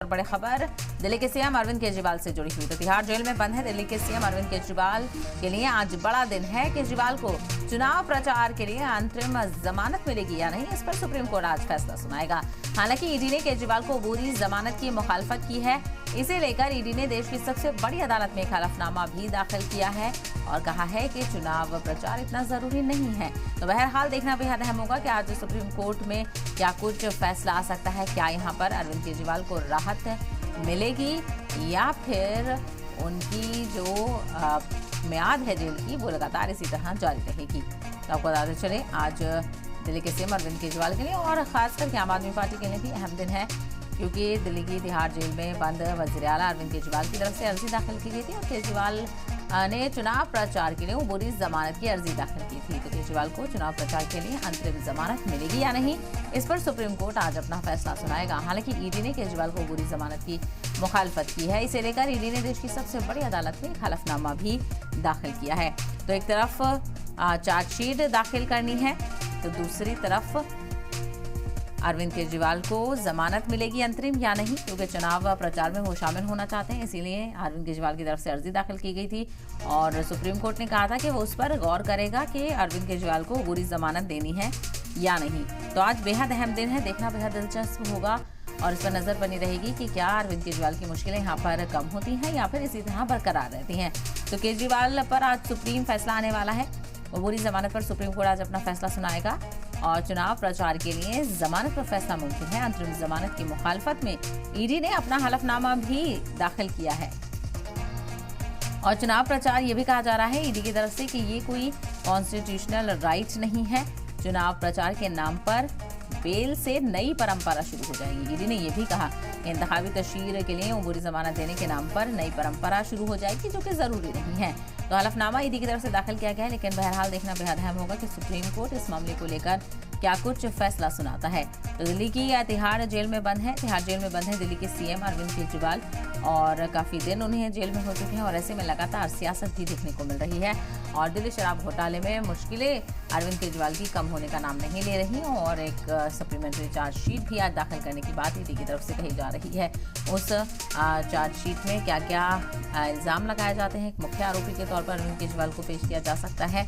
बड़ी खबर दिल्ली के सीएम अरविंद केजरीवाल से जुड़ी हुई। तो तिहाड़ जेल में बंद है दिल्ली के सीएम अरविंद केजरीवाल के लिए आज बड़ा दिन है। केजरीवाल को चुनाव प्रचार के लिए अंतरिम जमानत मिलेगी या नहीं, इस पर सुप्रीम कोर्ट आज फैसला सुनाएगा। हालांकि ईडी ने केजरीवाल को अबूरी जमानत की मुखालफत की है। इसे लेकर ईडी ने देश की सबसे बड़ी अदालत में हलफनामा भी दाखिल किया है और कहा है कि चुनाव प्रचार इतना जरूरी नहीं है। तो बहरहाल देखना बेहद अहम होगा कि आज सुप्रीम कोर्ट में क्या कुछ फैसला आ सकता है। क्या यहाँ पर अरविंद केजरीवाल को राहत मिलेगी या फिर उनकी जो मियाद है जेल की वो लगातार इसी तरह जारी रहेगी। तो आपको बताते चले आज दिल्ली के सीएम अरविंद केजरीवाल के लिए और खासकर आम आदमी पार्टी के लिए भी अहम दिन है, क्योंकि दिल्ली की तिहाड़ जेल में बंद वज़ीर आला अरविंद केजरीवाल की तरफ से अर्जी दाखिल की गई थी और केजरीवाल ने चुनाव प्रचार के लिए अबूरी जमानत की अर्जी दाखिल की थी। तो केजरीवाल को चुनाव प्रचार के लिए अंतरिम जमानत मिलेगी या नहीं, इस पर सुप्रीम कोर्ट आज अपना फैसला सुनाएगा। हालांकि ईडी ने केजरीवाल को अबूरी जमानत की मुखालफत की है। इसे लेकर ईडी ने देश की सबसे बड़ी अदालत में हलफनामा भी दाखिल किया है। तो एक तरफ चार्जशीट दाखिल करनी है तो दूसरी तरफ अरविंद केजरीवाल को जमानत मिलेगी अंतरिम या नहीं, क्योंकि चुनाव प्रचार में वो शामिल होना चाहते हैं। इसीलिए अरविंद केजरीवाल की तरफ से अर्जी दाखिल की गई थी और सुप्रीम कोर्ट ने कहा था कि वो उस पर गौर करेगा कि अरविंद केजरीवाल को अबूरी जमानत देनी है या नहीं। तो आज बेहद अहम दिन है, देखना बेहद दिलचस्प होगा और इस पर नजर बनी रहेगी कि क्या अरविंद केजरीवाल की मुश्किलें यहाँ पर कम होती हैं या फिर इसी तरह बरकरार रहती हैं। तो केजरीवाल पर आज सुप्रीम फैसला आने वाला है। अबूरी जमानत पर सुप्रीम कोर्ट आज अपना फैसला सुनाएगा और चुनाव प्रचार के लिए जमानत पर फैसला मुमकिन है। अंतरिम जमानत की मुखालफत में ईडी ने अपना हलफनामा भी दाखिल किया है और चुनाव प्रचार ये भी कहा जा रहा है ईडी की तरफ से कि ये कोई कॉन्स्टिट्यूशनल राइट नहीं है। चुनाव प्रचार के नाम पर बेल से नई परंपरा शुरू हो जाएगी। ईडी ने यह भी कहा कि इंतखाबी तशहीर के लिए अबूरी जमानत देने के नाम पर नई परंपरा शुरू हो जाएगी, जो कि जरूरी नहीं है। तो हलफनामा ईडी की तरफ से दाखिल किया गया है, लेकिन बहरहाल देखना बेहद अहम होगा कि सुप्रीम कोर्ट इस मामले को लेकर क्या कुछ फैसला सुनाता है। तो दिल्ली की तिहाड़ जेल में बंद है। तिहाड़ जेल में बंद है दिल्ली के सीएम अरविंद केजरीवाल और काफी दिन उन्हें जेल में हो चुके हैं और ऐसे में लगातार सियासत भी देखने को मिल रही है और दिल्ली शराब घोटाले में मुश्किलें अरविंद केजरीवाल की कम होने का नाम नहीं ले रही और एक सप्लीमेंट्री चार्जशीट भी आज दाखिल करने की बात ईडी की तरफ से कही जा रही है। उस चार्जशीट में क्या क्या इल्जाम लगाए जाते हैं, एक मुख्य आरोपी के तौर पर अरविंद केजरीवाल को पेश किया जा सकता है।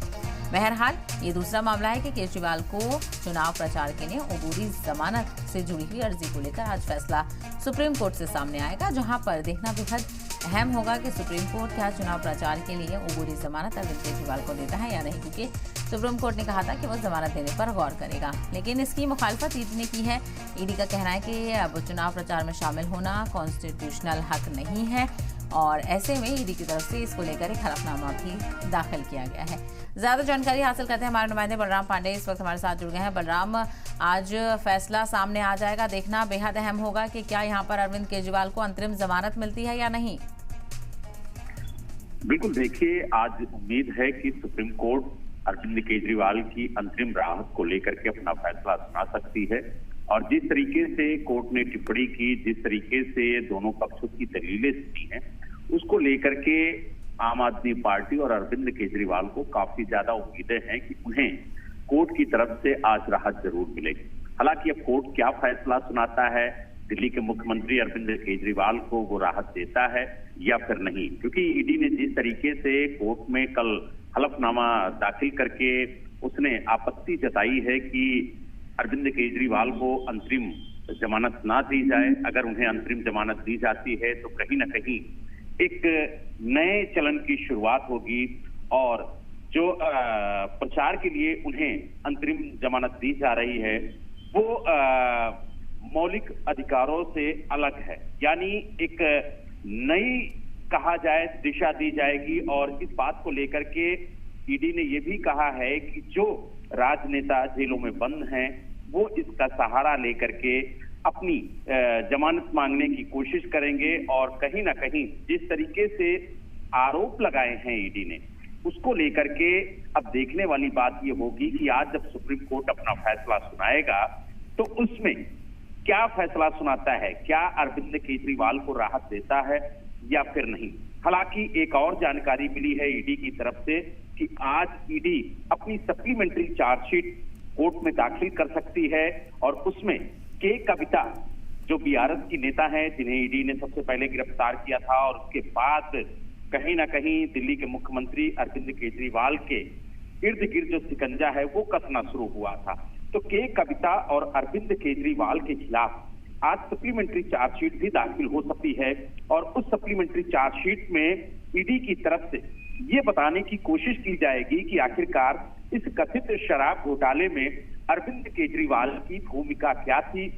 बहरहाल ये दूसरा मामला है कि केजरीवाल को चुनाव प्रचार के लिए अबूरी जमानत से जुड़ी हुई अर्जी को लेकर आज फैसला सुप्रीम कोर्ट से सामने आएगा, जहां पर देखना बेहद अहम होगा कि सुप्रीम कोर्ट क्या चुनाव प्रचार के लिए अबूरी जमानत अरविंद केजरीवाल को देता है या नहीं, क्योंकि सुप्रीम कोर्ट ने कहा था कि वो जमानत देने पर गौर करेगा। लेकिन इसकी मुखालफत ईडी ने की है। ईडी का कहना है कि अब चुनाव प्रचार में शामिल होना कॉन्स्टिट्यूशनल हक नहीं है और ऐसे में ईडी की तरफ से इसको लेकर एक हलफनामा भी दाखिल किया गया है। ज्यादा जानकारी हासिल करते हैं हमारे नुमाइंदे बलराम पांडे इस वक्त हमारे साथ जुड़ गए हैं। बलराम, आज फैसला सामने आ जाएगा, देखना बेहद अहम होगा कि क्या यहाँ पर अरविंद केजरीवाल को अंतरिम जमानत मिलती है या नहीं। बिल्कुल, देखिए आज उम्मीद है कि सुप्रीम कोर्ट अरविंद केजरीवाल की अंतरिम राहत को लेकर के अपना फैसला सुना सकती है और जिस तरीके से कोर्ट ने टिप्पणी की, जिस तरीके से दोनों पक्षों की दलीलें सुनी हैं, उसको लेकर के आम आदमी पार्टी और अरविंद केजरीवाल को काफी ज्यादा उम्मीदें हैं कि उन्हें कोर्ट की तरफ से आज राहत जरूर मिलेगी। हालांकि अब कोर्ट क्या फैसला सुनाता है, दिल्ली के मुख्यमंत्री अरविंद केजरीवाल को वो राहत देता है या फिर नहीं, क्योंकि ईडी ने जिस तरीके से कोर्ट में कल हलफनामा दाखिल करके उसने आपत्ति जताई है कि अरविंद केजरीवाल को अंतरिम जमानत ना दी जाए। अगर उन्हें अंतरिम जमानत दी जाती है तो कहीं ना कहीं एक नए चलन की शुरुआत होगी और जो प्रचार के लिए उन्हें अंतरिम जमानत दी जा रही है वो मौलिक अधिकारों से अलग है, यानी एक नई कहा जाए दिशा दी जाएगी। और इस बात को लेकर के ईडी ने यह भी कहा है कि जो राजनेता जेलों में बंद हैं वो इसका सहारा लेकर के अपनी जमानत मांगने की कोशिश करेंगे और कहीं ना कहीं जिस तरीके से आरोप लगाए हैं ईडी ने उसको लेकर के अब देखने वाली बात ये होगी कि आज जब सुप्रीम कोर्ट अपना फैसला सुनाएगा तो उसमें क्या फैसला सुनाता है, क्या अरविंद केजरीवाल को राहत देता है या फिर नहीं। हालांकि एक और जानकारी मिली है ईडी की तरफ से कि आज ईडी अपनी सप्लीमेंट्री चार्जशीट कोर्ट में दाखिल कर सकती है और उसमें के कविता जो बीआरएस की नेता हैं, जिन्हें ईडी ने सबसे पहले गिरफ्तार किया था और उसके बाद कहीं ना कहीं दिल्ली के मुख्यमंत्री अरविंद केजरीवाल के इर्द गिर्द जो शिकंजा है वो कसना शुरू हुआ था। तो के कविता और अरविंद केजरीवाल के खिलाफ आज सप्लीमेंट्री चार्जशीट भी दाखिल हो सकती है और उस सप्लीमेंट्री चार्जशीट में ईडी की तरफ से ये बताने की कोशिश की जाएगी कि आखिरकार इस कथित शराब घोटाले में अरविंद केजरीवाल की भूमिका क्या थी,